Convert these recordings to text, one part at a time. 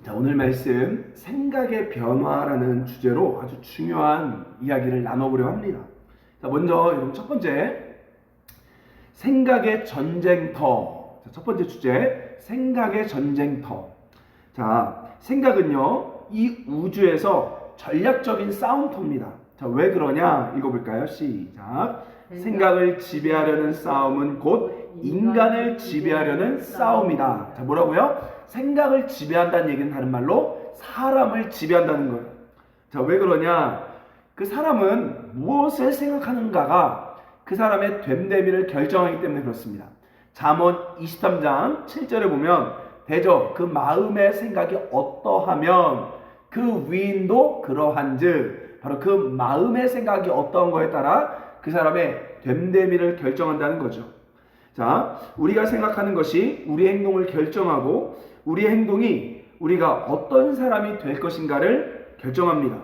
자, 오늘 말씀 생각의 변화라는 주제로 아주 중요한 이야기를 나눠보려고 합니다. 자, 먼저 여러분 첫 번째 생각의 전쟁터. 자, 첫 번째 주제 생각의 전쟁터. 자, 생각은요 이 우주에서 전략적인 싸움터입니다. 자, 왜 그러냐 읽어볼까요? 시작. 생각을 지배하려는 싸움은 곧 인간을 지배하려는 싸움이다. 자, 뭐라고요? 생각을 지배한다는 얘기는 다른 말로 사람을 지배한다는 거예요. 자, 왜 그러냐? 그 사람은 무엇을 생각하는가가 그 사람의 됨됨이를 결정하기 때문에 그렇습니다. 잠언 23장 7절에 보면 대저 그 마음의 생각이 어떠하면 그 위인도 그러한즉, 바로 그 마음의 생각이 어떠한 거에 따라 그 사람의 됨됨이를 결정한다는 거죠. 자, 우리가 생각하는 것이 우리 행동을 결정하고 우리의 행동이 우리가 어떤 사람이 될 것인가를 결정합니다.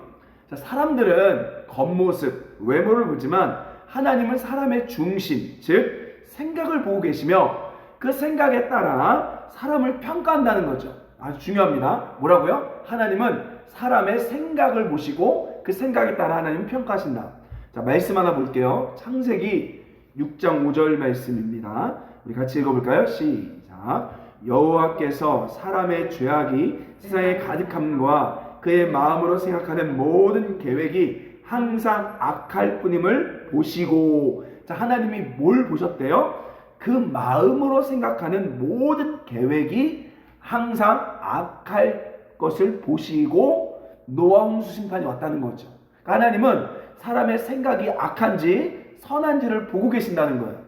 자, 사람들은 겉모습, 외모를 보지만 하나님은 사람의 중심, 즉 생각을 보고 계시며 그 생각에 따라 사람을 평가한다는 거죠. 아주 중요합니다. 뭐라고요? 하나님은 사람의 생각을 보시고 그 생각에 따라 하나님은 평가하신다. 자, 말씀 하나 볼게요. 창세기 6장 5절 말씀입니다. 우리 같이 읽어볼까요? 시작. 여호와께서 사람의 죄악이 세상에 가득함과 그의 마음으로 생각하는 모든 계획이 항상 악할 뿐임을 보시고. 자, 하나님이 뭘 보셨대요? 그 마음으로 생각하는 모든 계획이 항상 악할 것을 보시고 노아 홍수 심판이 왔다는 거죠. 그러니까 하나님은 사람의 생각이 악한지 선한지를 보고 계신다는 거예요.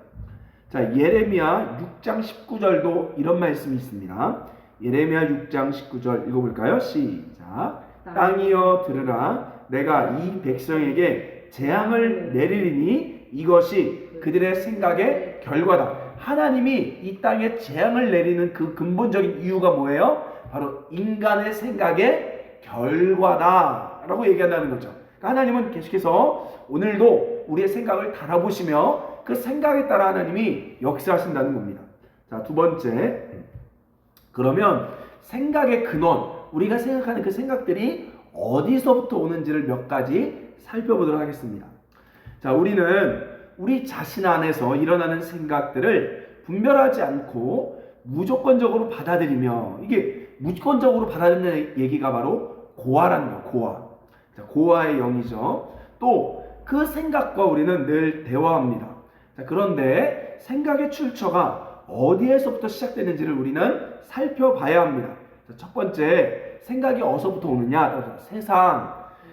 자, 예레미야 6장 19절도 이런 말씀이 있습니다. 예레미야 6장 19절 읽어볼까요? 시작. 땅이여 들으라. 내가 이 백성에게 재앙을 내리리니 이것이 그들의 생각의 결과다. 하나님이 이 땅에 재앙을 내리는 그 근본적인 이유가 뭐예요? 바로 인간의 생각의 결과다라고 얘기한다는 거죠. 그러니까 하나님은 계속해서 오늘도 우리의 생각을 달아보시며 그 생각에 따라 하나님이 역사하신다는 겁니다. 자, 두 번째, 그러면 생각의 근원, 우리가 생각하는 그 생각들이 어디서부터 오는지를 몇 가지 살펴보도록 하겠습니다. 자, 우리는 우리 자신 안에서 일어나는 생각들을 분별하지 않고 무조건적으로 받아들이며, 이게 무조건적으로 받아들이는 얘기가 바로 고아라는 거예요. 고아. 자, 고아의 영이죠. 또 그 생각과 우리는 늘 대화합니다. 자, 그런데 생각의 출처가 어디에서부터 시작되는지를 우리는 살펴봐야 합니다. 자, 첫 번째, 생각이 어디서부터 오느냐?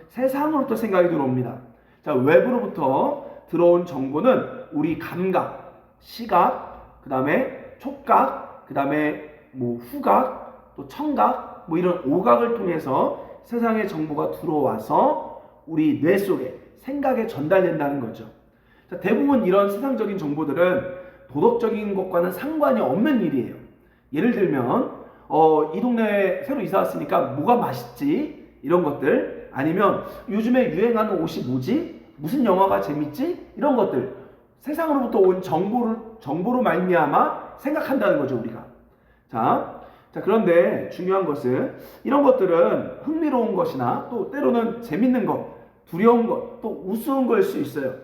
세상으로부터 생각이 들어옵니다. 자, 외부로부터 들어온 정보는 우리 감각, 시각, 그 다음에 촉각, 그 다음에 후각, 또 청각, 이런 오각을 통해서 세상의 정보가 들어와서 우리 뇌 속에 생각에 전달된다는 거죠. 자, 대부분 이런 세상적인 정보들은 도덕적인 것과는 상관이 없는 일이에요. 예를 들면 이 동네에 새로 이사 왔으니까 뭐가 맛있지? 이런 것들, 아니면 요즘에 유행하는 옷이 뭐지? 무슨 영화가 재밌지? 이런 것들, 세상으로부터 온 정보로 말미암아 생각한다는 거죠, 우리가. 자, 그런데 중요한 것은 이런 것들은 흥미로운 것이나 또 때로는 재밌는 것, 두려운 것, 또 우스운 거일 수 있어요.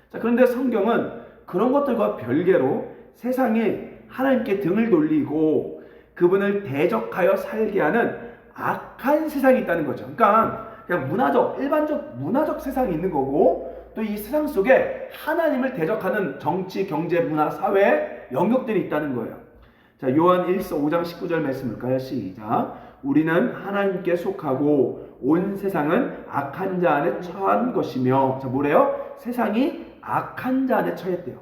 자, 그런데 성경은 그런 것들과 별개로 세상에 하나님께 등을 돌리고 그분을 대적하여 살게 하는 악한 세상이 있다는 거죠. 그러니까 그냥 일반적 문화적 세상이 있는 거고, 또 이 세상 속에 하나님을 대적하는 정치, 경제, 문화, 사회 영역들이 있다는 거예요. 자, 요한 1서 5장 19절 말씀 볼까요? 시작. 우리는 하나님께 속하고 온 세상은 악한 자 안에 처한 것이며. 자, 뭐래요? 세상이 악한 자 안에 처했대요.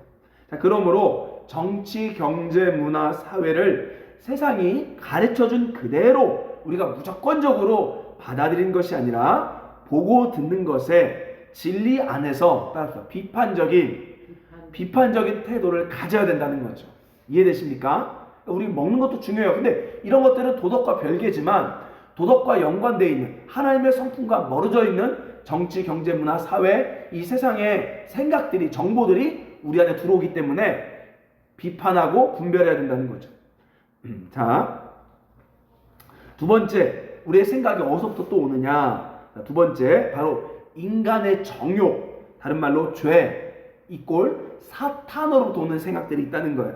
자, 그러므로 정치, 경제, 문화, 사회를 세상이 가르쳐준 그대로 우리가 무조건적으로 받아들인 것이 아니라 보고 듣는 것에 진리 안에서 따라서 비판적인 태도를 가져야 된다는 거죠. 이해되십니까? 우리 먹는 것도 중요해요. 근데 이런 것들은 도덕과 별개지만 도덕과 연관되어 있는, 하나님의 성품과 멀어져 있는 정치, 경제, 문화, 사회, 이 세상의 생각들이, 정보들이 우리 안에 들어오기 때문에 비판하고 분별해야 된다는 거죠. 자, 두 번째, 우리의 생각이 어디서부터 또 오느냐? 자, 두 번째, 바로 인간의 정욕, 다른 말로 죄, 이꼴 사탄으로부터 오는 생각들이 있다는 거예요.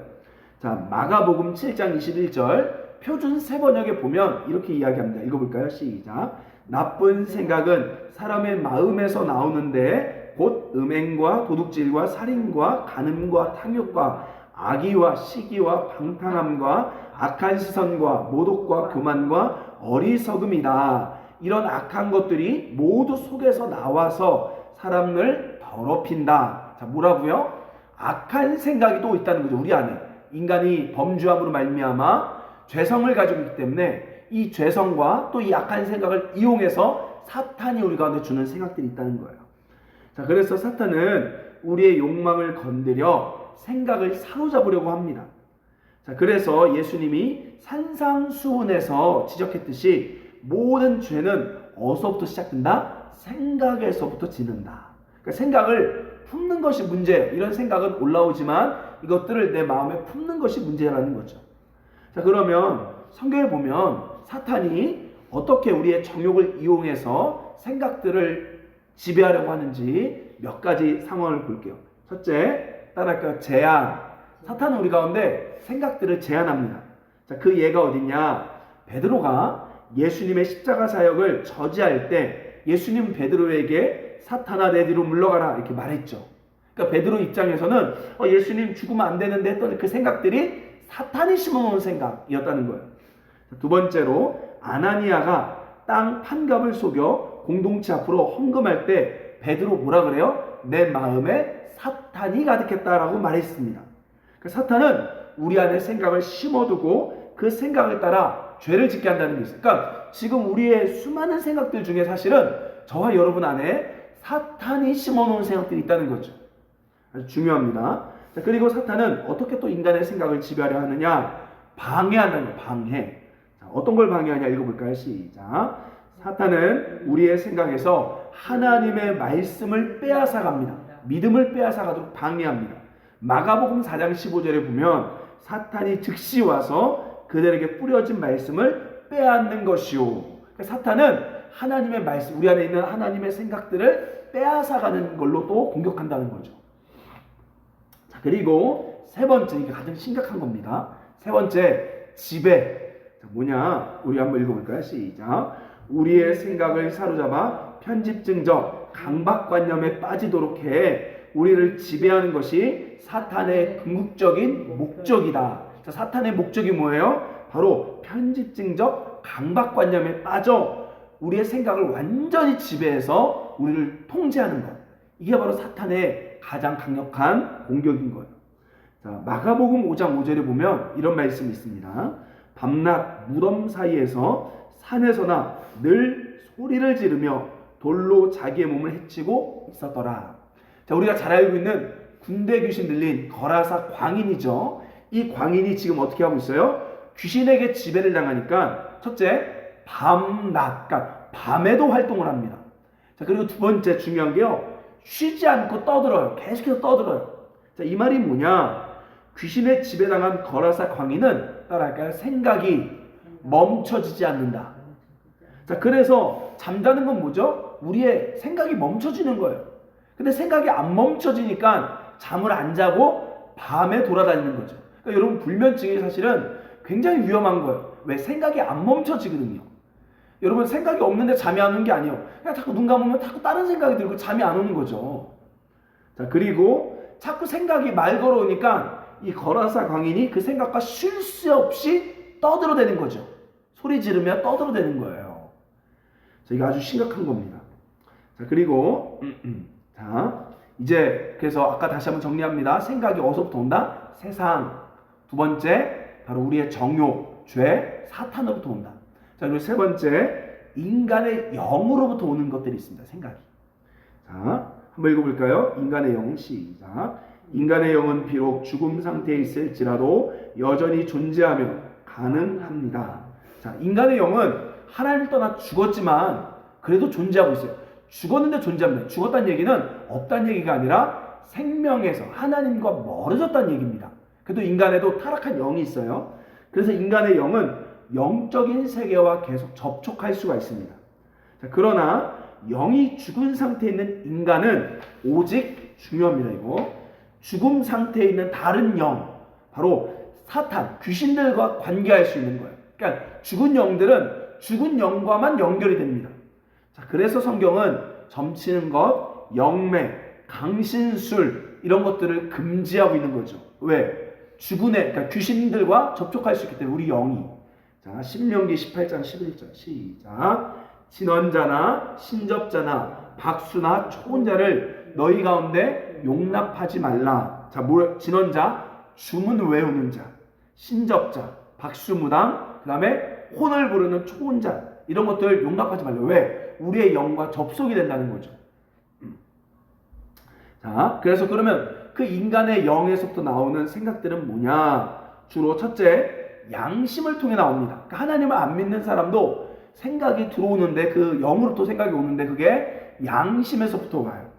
자, 마가복음 7장 21절 표준 세번역에 보면 이렇게 이야기합니다. 읽어볼까요? 시작. 나쁜 생각은 사람의 마음에서 나오는데 곧 음행과 도둑질과 살인과 간음과 탕욕과 악의와 시기와 방탕함과 악한 시선과 모독과 교만과 어리석음이다. 이런 악한 것들이 모두 속에서 나와서 사람을 더럽힌다. 자, 뭐라고요? 악한 생각이 또 있다는 거죠. 우리 안에 인간이 범죄함으로 말미암아 죄성을 가지고 있기 때문에 이 죄성과 또 이 악한 생각을 이용해서 사탄이 우리 가운데 주는 생각들이 있다는 거예요. 자, 그래서 사탄은 우리의 욕망을 건드려 생각을 사로잡으려고 합니다. 자, 그래서 예수님이 산상수훈에서 지적했듯이 모든 죄는 어디서부터 시작된다? 생각에서부터 지는다. 그러니까 생각을 품는 것이 문제예요. 이런 생각은 올라오지만 이것들을 내 마음에 품는 것이 문제라는 거죠. 자, 그러면 성경에 보면 사탄이 어떻게 우리의 정욕을 이용해서 생각들을 지배하려고 하는지 몇 가지 상황을 볼게요. 첫째, 따라할까요? 제한. 사탄은 우리 가운데 생각들을 제한합니다. 자, 그 예가 어딨냐? 베드로가 예수님의 십자가 사역을 저지할 때 예수님 베드로에게 사탄아 내 뒤로 물러가라 이렇게 말했죠. 그러니까 베드로 입장에서는 예수님 죽으면 안 되는데 했던 그 생각들이 사탄이 심어놓은 생각이었다는 거예요. 두 번째로 아나니아가 땅 판갑을 속여 공동체 앞으로 헌금할 때 베드로 뭐라 그래요? 내 마음에 사탄이 가득했다라고 말했습니다. 그러니까 사탄은 우리 안에 생각을 심어두고 그 생각을 따라 죄를 짓게 한다는 게 있어요. 그러니까 지금 우리의 수많은 생각들 중에 사실은 저와 여러분 안에 사탄이 심어놓은 생각들이 있다는 거죠. 아주 중요합니다. 자, 그리고 사탄은 어떻게 또 인간의 생각을 지배하려 하느냐? 방해한다는 거예요. 방해. 자, 어떤 걸 방해하냐 읽어볼까요? 시작. 사탄은 우리의 생각에서 하나님의 말씀을 빼앗아갑니다. 믿음을 빼앗아가도록 방해합니다. 마가복음 4장 15절에 보면 사탄이 즉시 와서 그들에게 뿌려진 말씀을 빼앗는 것이요. 그러니까 사탄은 하나님의 말씀, 우리 안에 있는 하나님의 생각들을 빼앗아가는 걸로 또 공격한다는 거죠. 자, 그리고 세 번째, 이게 가장 심각한 겁니다. 세 번째, 지배. 자, 뭐냐? 우리 한번 읽어볼까요? 시작. 우리의 생각을 사로잡아 편집증적 강박관념에 빠지도록 해 우리를 지배하는 것이 사탄의 궁극적인 목적이다. 자, 사탄의 목적이 뭐예요? 바로 편집증적 강박관념에 빠져 우리의 생각을 완전히 지배해서 우리를 통제하는 것. 이게 바로 사탄의 가장 강력한 공격인 거예요. 자, 마가복음 5장 5절에 보면 이런 말씀이 있습니다. 밤낮 무덤 사이에서 산에서나 늘 소리를 지르며 돌로 자기의 몸을 해치고 있었더라. 자, 우리가 잘 알고 있는 군대 귀신 들린 거라사 광인이죠. 이 광인이 지금 어떻게 하고 있어요? 귀신에게 지배를 당하니까 첫째, 밤낮, 그러니까 밤에도 활동을 합니다. 자, 그리고 두 번째 중요한 게요. 쉬지 않고 떠들어요. 계속해서 떠들어요. 자, 이 말이 뭐냐? 귀신에 지배당한 거라사 광인은 따라할까요? 생각이 멈춰지지 않는다. 자, 그래서 잠자는 건 뭐죠? 우리의 생각이 멈춰지는 거예요. 근데 생각이 안 멈춰지니까 잠을 안 자고 밤에 돌아다니는 거죠. 그러니까 여러분, 불면증이 사실은 굉장히 위험한 거예요. 왜? 생각이 안 멈춰지거든요. 여러분, 생각이 없는데 잠이 안 오는 게 아니에요. 그냥 자꾸 눈 감으면 자꾸 다른 생각이 들고 잠이 안 오는 거죠. 자, 그리고 자꾸 생각이 말 걸어오니까 이 거라사 광인이 그 생각과 쉴 새 없이 떠들어대는 거죠. 소리 지르며 떠들어대는 거예요. 자, 이거 아주 심각한 겁니다. 자, 그리고 자, 이제 그래서 아까 다시 한번 정리합니다. 생각이 어디서부터 온다? 세상. 두 번째, 바로 우리의 정욕, 죄, 사탄으로부터 온다. 자, 그리고 세 번째, 인간의 영으로부터 오는 것들이 있습니다. 생각이. 자, 한번 읽어볼까요? 인간의 영, 시작. 인간의 영은 비록 죽음 상태에 있을지라도 여전히 존재하며 가능합니다. 자, 인간의 영은 하나님을 떠나 죽었지만 그래도 존재하고 있어요. 죽었는데 존재합니다. 죽었다는 얘기는 없다는 얘기가 아니라 생명에서 하나님과 멀어졌다는 얘기입니다. 그래도 인간에도 타락한 영이 있어요. 그래서 인간의 영은 영적인 세계와 계속 접촉할 수가 있습니다. 자, 그러나 영이 죽은 상태에 있는 인간은 오직 중요합니다. 이거 죽음 상태에 있는 다른 영, 바로 사탄, 귀신들과 관계할 수 있는 거예요. 그러니까 죽은 영들은 죽은 영과만 연결이 됩니다. 자, 그래서 성경은 점치는 것, 영매, 강신술 이런 것들을 금지하고 있는 거죠. 왜? 죽은 애, 그러니까 귀신들과 접촉할 수 있기 때문에 우리 영이. 자, 신명기 18장 11절 시작. 진언자나 신접자나 박수나 초혼자를 너희 가운데 용납하지 말라. 자, 진언자, 주문 외우는 자, 신접자, 박수무당, 그 다음에 혼을 부르는 초혼자 이런 것들 용납하지 말라. 왜? 우리의 영과 접속이 된다는 거죠. 자, 그래서 그러면 그 인간의 영에서부터 나오는 생각들은 뭐냐? 주로 첫째, 양심을 통해 나옵니다. 그러니까 하나님을 안 믿는 사람도 생각이 들어오는데 그 영으로부터 생각이 오는데 그게 양심에서부터 와요.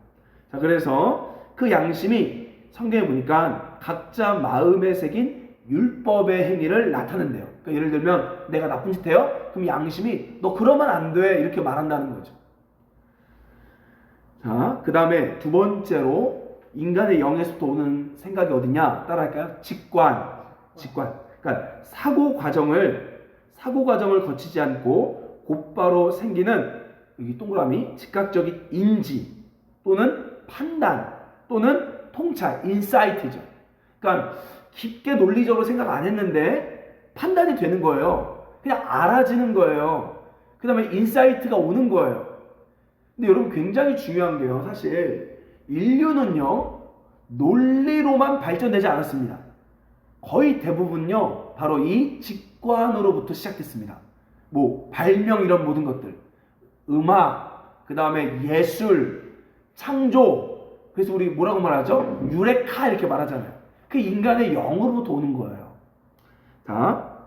자, 그래서 그 양심이 성경에 보니까 각자 마음에 새긴 율법의 행위를 나타낸대요. 그러니까 예를 들면 내가 나쁜 짓 해요? 그럼 양심이 너 그러면 안 돼 이렇게 말한다는 거죠. 자, 그 다음에 두 번째로 인간의 영에서부터 오는 생각이 어디냐? 따라할까요? 직관. 그러니까 사고 과정을 거치지 않고 곧바로 생기는 여기 동그라미 즉각적인 인지 또는 판단 또는 통찰, 인사이트죠. 그러니까 깊게 논리적으로 생각 안 했는데 판단이 되는 거예요. 그냥 알아지는 거예요. 그 다음에 인사이트가 오는 거예요. 근데 여러분 굉장히 중요한 게요. 사실 인류는요 논리로만 발전되지 않았습니다. 거의 대부분요 바로 이 직관으로부터 시작됐습니다. 뭐 발명 이런 모든 것들, 음악, 그 다음에 예술, 창조. 그래서 우리 뭐라고 말하죠? 유레카 이렇게 말하잖아요. 그 인간의 영으로부터 오는 거예요. 자,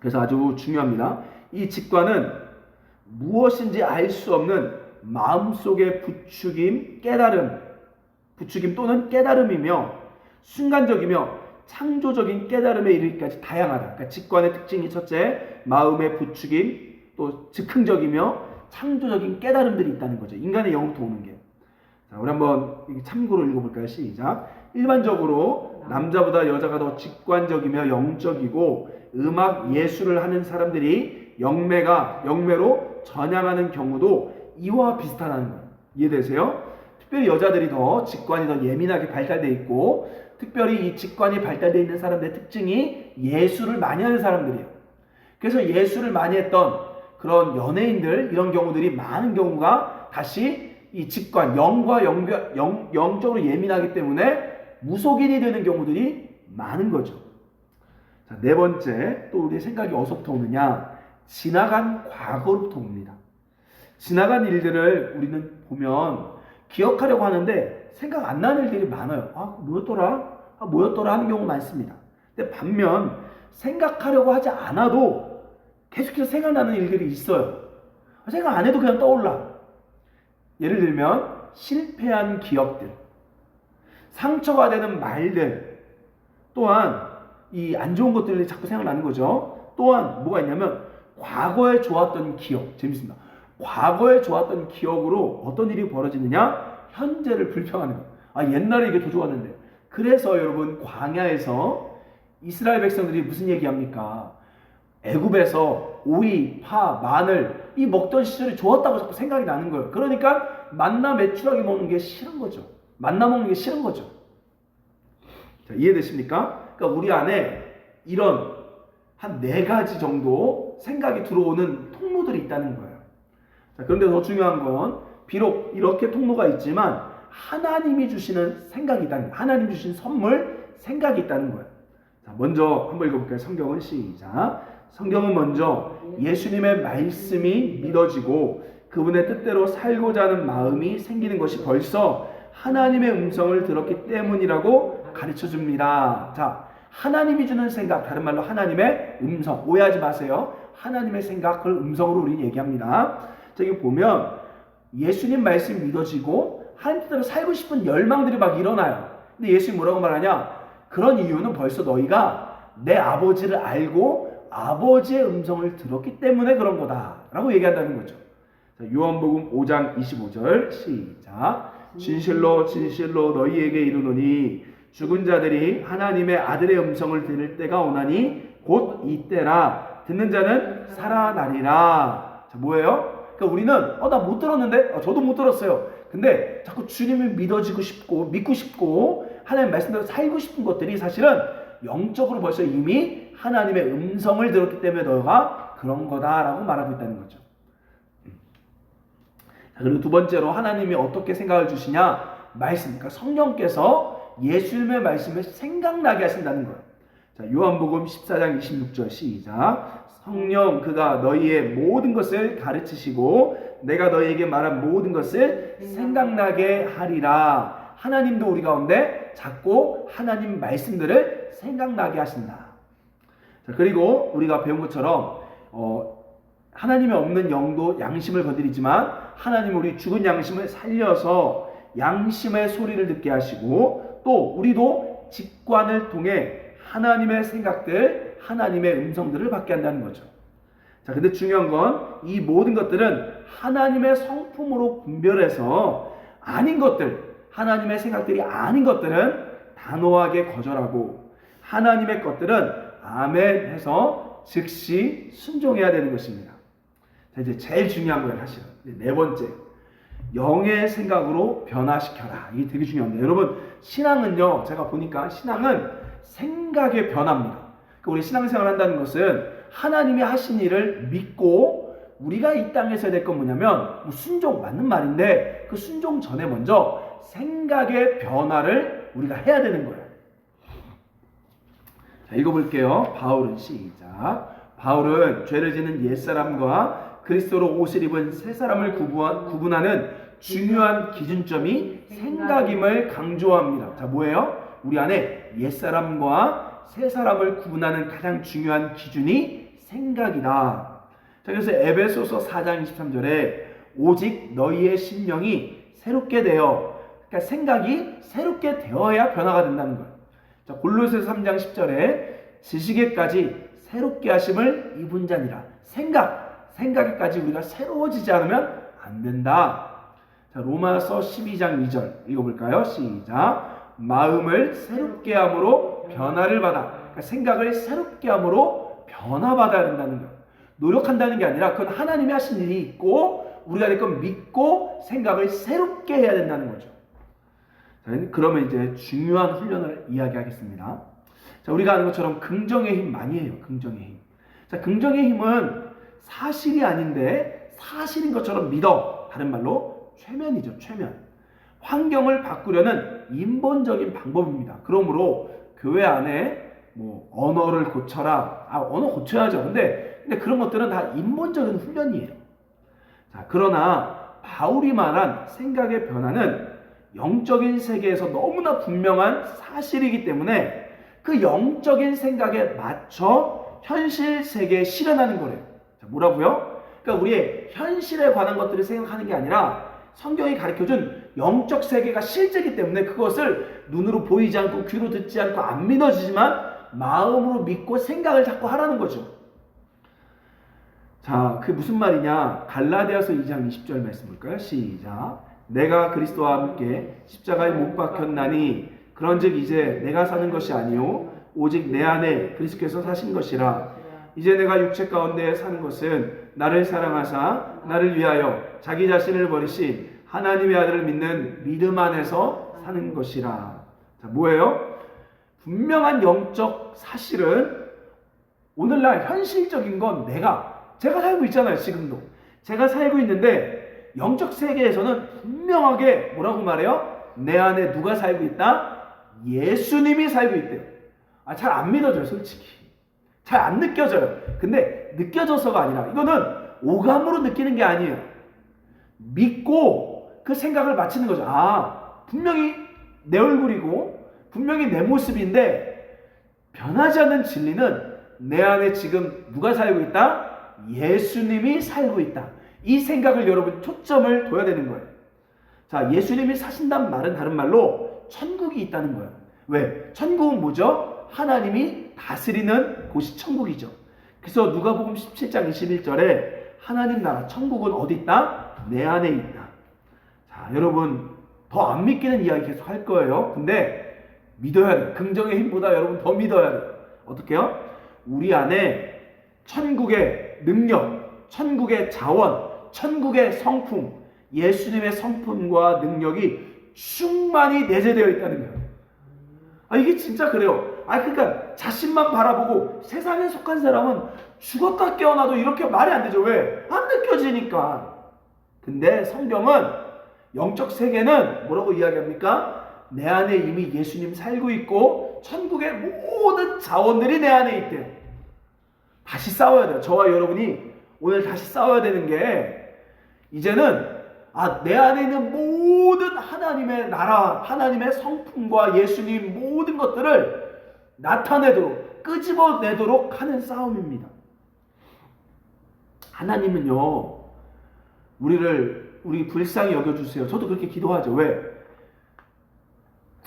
그래서 아주 중요합니다. 이 직관은 무엇인지 알 수 없는 마음속의 부추김 또는 깨달음이며 순간적이며 창조적인 깨달음에 이르기까지 다양하다. 그러니까 직관의 특징이 첫째, 마음의 부추김, 또 즉흥적이며 창조적인 깨달음들이 있다는 거죠. 인간의 영부터 오는 게. 자, 우리 한번 참고로 읽어볼까요? 시작. 일반적으로 남자보다 여자가 더 직관적이며 영적이고 음악, 예술을 하는 사람들이 영매로 전향하는 경우도 이와 비슷하다는 거예요. 이해되세요? 특별히 여자들이 더 직관이 더 예민하게 발달되어 있고 특별히 이 직관이 발달되어 있는 사람들의 특징이 예술을 많이 하는 사람들이에요. 그래서 예술을 많이 했던 그런 연예인들 이런 경우들이 많은 경우가 다시 이 직관, 영적으로 예민하기 때문에 무속인이 되는 경우들이 많은 거죠. 자, 네 번째, 또 우리의 생각이 어디서부터 오느냐? 지나간 과거로부터 옵니다. 지나간 일들을 우리는 보면 기억하려고 하는데 생각 안 나는 일들이 많아요. 뭐였더라 하는 경우 많습니다. 근데 반면 생각하려고 하지 않아도 계속해서 생각나는 일들이 있어요. 생각 안 해도 그냥 떠올라. 예를 들면 실패한 기억들, 상처가 되는 말들, 또한 이 안 좋은 것들이 자꾸 생각나는 거죠. 또한 뭐가 있냐면 과거에 좋았던 기억, 재밌습니다. 과거에 좋았던 기억으로 어떤 일이 벌어지느냐? 현재를 불평하는 거예요. 옛날에 이게 더 좋았는데. 그래서 여러분 광야에서 이스라엘 백성들이 무슨 얘기합니까? 애굽에서 오이, 파, 마늘 이 먹던 시절이 좋았다고 자꾸 생각이 나는 거예요. 그러니까 만나 메추라기 먹는 게 싫은 거죠. 만나 먹는 게 싫은 거죠. 자, 이해되십니까? 그러니까 우리 안에 이런 한 4가지 정도 생각이 들어오는 통로들이 있다는 거예요. 자, 그런데 더 중요한 건 비록 이렇게 통로가 있지만 하나님이 주시는 생각이 있다는 거예요. 하나님 주신 선물, 생각이 있다는 거예요. 자, 먼저 한번 읽어볼까요? 성경은 시작. 성경은 먼저 예수님의 말씀이 믿어지고 그분의 뜻대로 살고자 하는 마음이 생기는 것이 벌써 하나님의 음성을 들었기 때문이라고 가르쳐줍니다. 자, 하나님이 주는 생각, 다른 말로 하나님의 음성, 오해하지 마세요. 하나님의 생각, 그걸 음성으로 우리는 얘기합니다. 저기 보면 예수님 말씀이 믿어지고 하나님 뜻대로 살고 싶은 열망들이 막 일어나요. 근데 예수님 뭐라고 말하냐? 그런 이유는 벌써 너희가 내 아버지를 알고 아버지의 음성을 들었기 때문에 그런 거다라고 얘기한다는 거죠. 자, 요한복음 5장 25절 시작. 진실로 진실로 너희에게 이르노니 죽은 자들이 하나님의 아들의 음성을 들을 때가 오나니 곧 이때라. 듣는 자는 살아나리라. 자, 뭐예요? 그러니까 우리는 나 못 들었는데 저도 못 들었어요. 근데 자꾸 주님을 믿어지고 싶고 믿고 싶고 하나님 말씀대로 살고 싶은 것들이 사실은 영적으로 벌써 이미 하나님의 음성을 들었기 때문에 너가 그런 거다라고 말하고 있다는 거죠. 자, 그리고 두 번째로 하나님이 어떻게 생각을 주시냐? 말씀, 그러니까 성령께서 예수님의 말씀을 생각나게 하신다는 거예요. 자, 요한복음 14장 26절 시작. 성령 그가 너희의 모든 것을 가르치시고 내가 너희에게 말한 모든 것을 생각나게 하리라. 하나님도 우리 가운데 자꾸 하나님 말씀들을 생각나게 하신다. 자, 그리고 우리가 배운 것처럼 하나님이 없는 영도 양심을 건드리지만 하나님은 우리 죽은 양심을 살려서 양심의 소리를 듣게 하시고 또 우리도 직관을 통해 하나님의 생각들, 하나님의 음성들을 받게 한다는 거죠. 자, 근데 중요한 건 이 모든 것들은 하나님의 성품으로 분별해서 아닌 것들, 하나님의 생각들이 아닌 것들은 단호하게 거절하고 하나님의 것들은 아멘 해서 즉시 순종해야 되는 것입니다. 자, 이제 제일 중요한 거예요, 사실은. 네 번째, 영의 생각으로 변화시켜라. 이게 되게 중요합니다. 여러분, 신앙은요, 제가 보니까 신앙은 생각의 변화입니다. 우리 신앙생활을 한다는 것은 하나님이 하신 일을 믿고 우리가 이 땅에서 해야 될 건 뭐냐면 순종 맞는 말인데 그 순종 전에 먼저 생각의 변화를 우리가 해야 되는 거예요. 자, 읽어볼게요. 바울은 시작. 바울은 죄를 지는 옛사람과 그리스도로 옷을 입은 새 사람을 구분하는 중요한 기준점이 생각임을 강조합니다. 자, 뭐예요? 우리 안에 옛사람과 새 사람을 구분하는 가장 중요한 기준이 생각이다. 자, 그래서 에베소서 4장 23절에 오직 너희의 심령이 새롭게 되어, 그러니까 생각이 새롭게 되어야 변화가 된다는 거예요. 자, 골로새서 3장 10절에 지식에까지 새롭게 하심을 입은 자니라. 생각에까지 우리가 새로워지지 않으면 안 된다. 자, 로마서 12장 2절 읽어볼까요? 시작. 마음을 새롭게 함으로 변화를 받아. 그러니까 생각을 새롭게 함으로 변화받아야 된다는 거예요. 노력한다는 게 아니라 그건 하나님이 하신 일이 있고 우리가 될 건 믿고 생각을 새롭게 해야 된다는 거죠. 자, 그러면 이제 중요한 훈련을 이야기하겠습니다. 자, 우리가 아는 것처럼 긍정의 힘 많이 해요. 긍정의 힘. 자, 긍정의 힘은 사실이 아닌데 사실인 것처럼 믿어. 다른 말로 최면이죠. 최면. 환경을 바꾸려는 인본적인 방법입니다. 그러므로 교회 안에 언어를 고쳐라. 언어 고쳐야죠. 근데 그런 것들은 다 인본적인 훈련이에요. 자, 그러나 바울이 말한 생각의 변화는 영적인 세계에서 너무나 분명한 사실이기 때문에 그 영적인 생각에 맞춰 현실 세계에 실현하는 거래요. 자, 뭐라고요? 그러니까 우리의 현실에 관한 것들을 생각하는 게 아니라 성경이 가르쳐준 영적 세계가 실제이기 때문에 그것을 눈으로 보이지 않고 귀로 듣지 않고 안 믿어지지만 마음으로 믿고 생각을 자꾸 하라는 거죠. 자, 그게 무슨 말이냐? 갈라디아서 2장 20절 말씀 볼까요? 시작. 내가 그리스도와 함께 십자가에 못 박혔나니 그런즉 이제 내가 사는 것이 아니요 오직 내 안에 그리스도께서 사신 것이라. 이제 내가 육체 가운데 사는 것은 나를 사랑하사 나를 위하여 자기 자신을 버리신 하나님의 아들을 믿는 믿음 안에서 사는 것이라. 자, 뭐예요? 분명한 영적 사실은 오늘날 현실적인 건 제가 살고 있잖아요. 지금도 제가 살고 있는데 영적 세계에서는 분명하게 뭐라고 말해요? 내 안에 누가 살고 있다? 예수님이 살고 있대요. 잘 안 믿어져요. 솔직히 잘 안 느껴져요. 근데 느껴져서가 아니라 이거는 오감으로 느끼는 게 아니에요. 믿고 그 생각을 맞추는 거죠. 분명히 내 얼굴이고 분명히 내 모습인데 변하지 않는 진리는 내 안에 지금 누가 살고 있다? 예수님이 살고 있다. 이 생각을 여러분 초점을 둬야 되는 거예요. 자, 예수님이 사신다는 말은 다른 말로 천국이 있다는 거예요. 왜? 천국은 뭐죠? 하나님이 다스리는 곳이 천국이죠. 그래서 누가복음 17장 21절에 하나님 나라 천국은 어디 있다? 내 안에 있다. 자, 여러분 더 안 믿기는 이야기 계속 할 거예요. 근데 믿어야 돼요. 긍정의 힘보다 여러분 더 믿어야 돼요. 어떻게요? 우리 안에 천국의 능력, 천국의 자원, 천국의 성품, 예수님의 성품과 능력이 충만히 내재되어 있다는 거예요. 이게 진짜 그래요. 그러니까 자신만 바라보고 세상에 속한 사람은 죽었다 깨어나도 이렇게 말이 안 되죠. 왜? 안 느껴지니까. 근데 성경은 영적 세계는 뭐라고 이야기합니까? 내 안에 이미 예수님 살고 있고 천국의 모든 자원들이 내 안에 있대요. 다시 싸워야 돼요. 저와 여러분이 오늘 다시 싸워야 되는 게 이제는 내 안에 있는 모든 하나님의 나라, 하나님의 성품과 예수님 모든 것들을 나타내도록, 끄집어내도록 하는 싸움입니다. 하나님은요, 우리 불쌍히 여겨주세요. 저도 그렇게 기도하죠. 왜?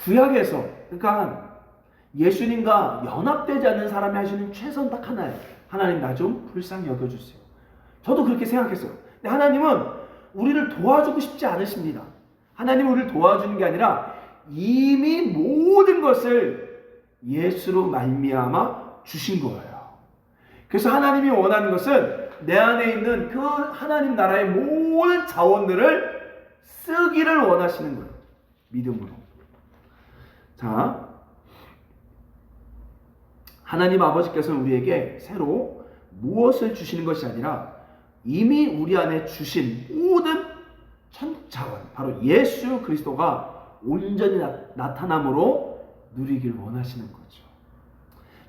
구약에서, 그러니까 예수님과 연합되지 않는 사람이 하시는 최선 딱 하나예요. 하나님 나 좀 불쌍히 여겨주세요. 저도 그렇게 생각했어요. 근데 하나님은 우리를 도와주고 싶지 않으십니다. 하나님은 우리를 도와주는 게 아니라 이미 모든 것을 예수로 말미암아 주신 거예요. 그래서 하나님이 원하는 것은 내 안에 있는 그 하나님 나라의 모든 자원들을 쓰기를 원하시는 거예요. 믿음으로. 자, 하나님 아버지께서는 우리에게 새로 무엇을 주시는 것이 아니라 이미 우리 안에 주신 모든 천국 자원, 바로 예수 그리스도가 온전히 나타남으로 누리길 원하시는 거죠.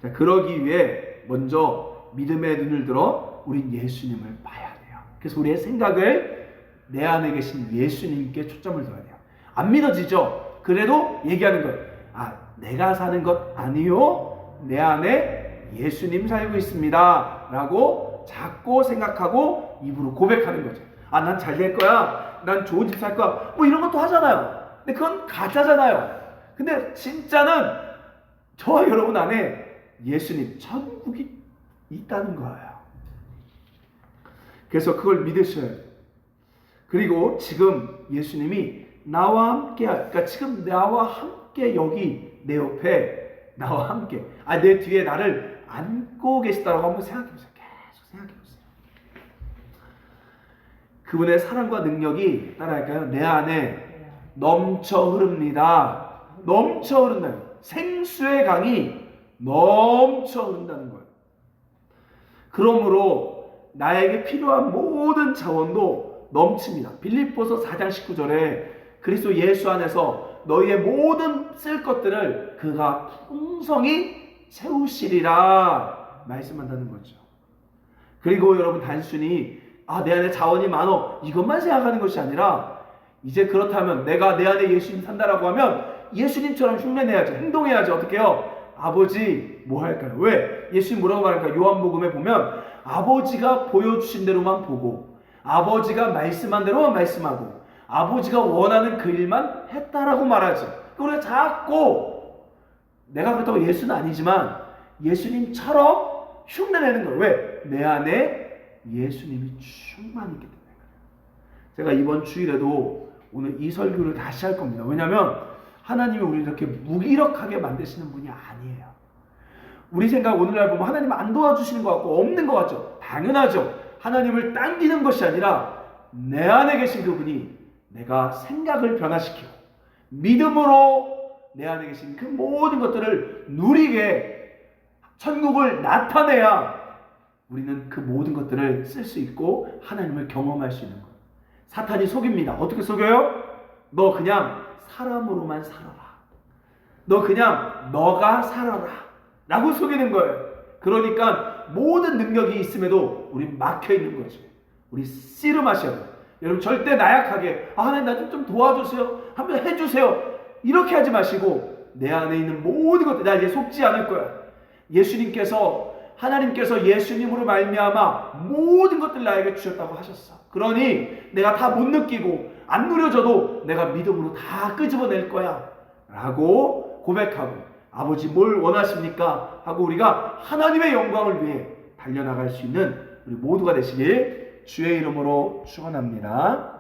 자, 그러기 위해 먼저 믿음의 눈을 들어 우린 예수님을 봐야 돼요. 그래서 우리의 생각을 내 안에 계신 예수님께 초점을 둬야 돼요. 안 믿어지죠? 그래도 얘기하는 거예요. 내가 사는 것 아니요, 내 안에 예수님 살고 있습니다 라고 자꾸 생각하고 입으로 고백하는 거죠. 난 잘 될 거야, 난 좋은 집 살 거야, 뭐 이런 것도 하잖아요. 근데 그건 가짜잖아요. 근데 진짜는 저와 여러분 안에 예수님, 천국이 있다는 거예요. 그래서 그걸 믿으셔야 돼요. 그리고 지금 예수님이 나와 함께, 그러니까 지금 나와 함께 여기 내 옆에 나와 함께, 내 뒤에 나를 안고 계시다라고 한번 생각해보세요. 계속 생각해보세요. 그분의 사랑과 능력이 따라할까요? 내 안에 넘쳐 흐릅니다. 넘쳐 흐른다. 생수의 강이 넘쳐 흐른다는 거예요. 그러므로 나에게 필요한 모든 자원도 넘칩니다. 빌립보서 4장 19절에 그리스도 예수 안에서 너희의 모든 쓸 것들을 그가 풍성히 채우시리라 말씀한다는 거죠. 그리고 여러분 단순히 내 안에 자원이 많어 이것만 생각하는 것이 아니라 이제 그렇다면 내가 내 안에 예수님 산다라고 하면 예수님처럼 흉내내야죠. 행동해야죠. 어떻게 해요? 아버지 뭐 할까요? 왜? 예수님 뭐라고 말할까요? 요한복음에 보면 아버지가 보여주신 대로만 보고 아버지가 말씀한 대로만 말씀하고 아버지가 원하는 그 일만 했다라고 말하죠. 우리가 자꾸 내가 그렇다고 예수는 아니지만 예수님처럼 흉내내는 거예요. 왜? 내 안에 예수님이 충만히 있기 때문에. 제가 이번 주일에도 오늘 이 설교를 다시 할 겁니다. 왜냐하면 하나님이 우리를 이렇게 무기력하게 만드시는 분이 아니에요. 우리 생각 오늘날 보면 하나님 안 도와주시는 것 같고 없는 것 같죠. 당연하죠. 하나님을 당기는 것이 아니라 내 안에 계신 그분이 내가 생각을 변화시키고 믿음으로 내 안에 계신 그 모든 것들을 누리게 천국을 나타내야 우리는 그 모든 것들을 쓸 수 있고 하나님을 경험할 수 있는 거예요. 사탄이 속입니다. 어떻게 속여요? 너 그냥 사람으로만 살아라. 너 그냥 너가 살아라 라고 속이는 거예요. 그러니까 모든 능력이 있음에도 우린 막혀 있는 거죠. 우리 씨름하셔야 돼요. 여러분 절대 나약하게 하나님 나 좀 도와주세요, 한번 해주세요 이렇게 하지 마시고 내 안에 있는 모든 것들 나 이제 속지 않을 거야. 하나님께서 예수님으로 말미암아 모든 것들 나에게 주셨다고 하셨어. 그러니 내가 다 못 느끼고 안 누려져도 내가 믿음으로 다 끄집어낼 거야 라고 고백하고 아버지 뭘 원하십니까? 하고 우리가 하나님의 영광을 위해 달려나갈 수 있는 우리 모두가 되시길 주의 이름으로 축원합니다.